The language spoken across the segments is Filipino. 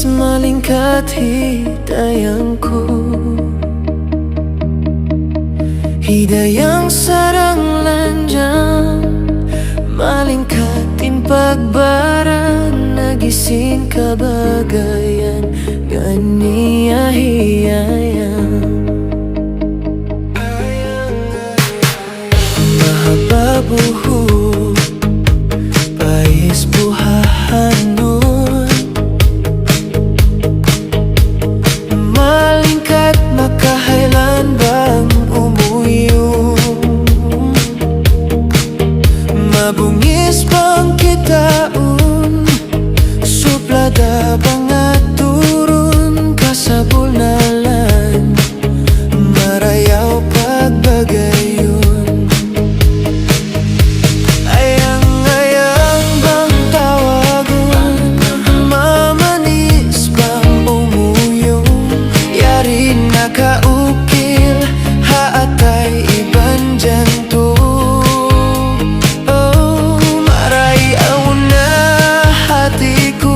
malingkat hidayangku, hidayang sarang lanjang, malingkatin pagbaran, nagising kabagayan ganiya hiyayang. Mahaba buhok pais buhahanon, malingkat makahailan bang umuyong, mabungis bang kitaon, suplada bang aturun, kasabol na lan marayaw pagbagayon. Nakaukil haatay ibang jantung, oh, marayaw na hatiku,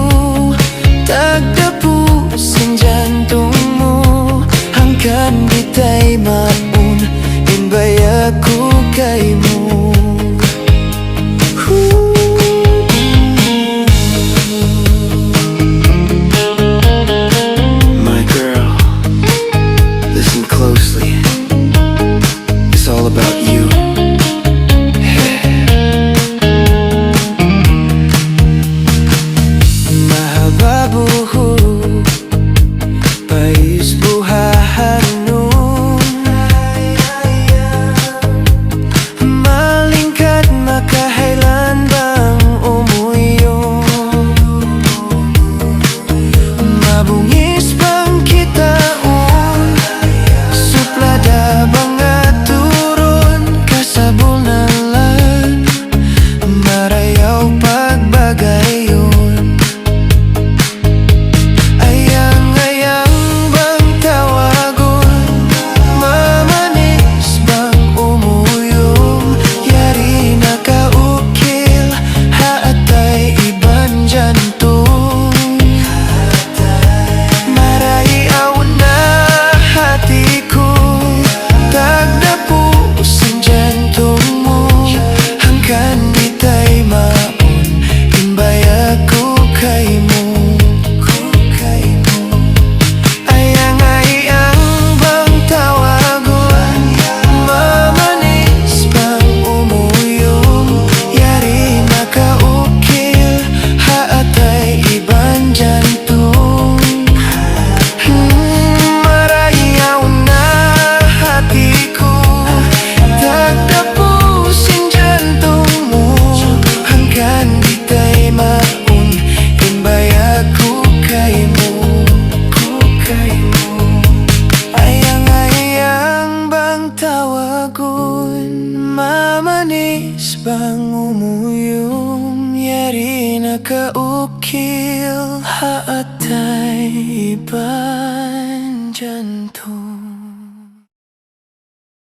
tagdapusin jantung mo, hangkan bitay maun, inbaya ko kay mo. Mamanis bang umuyong, yari nakaukil haatay ibang jantung.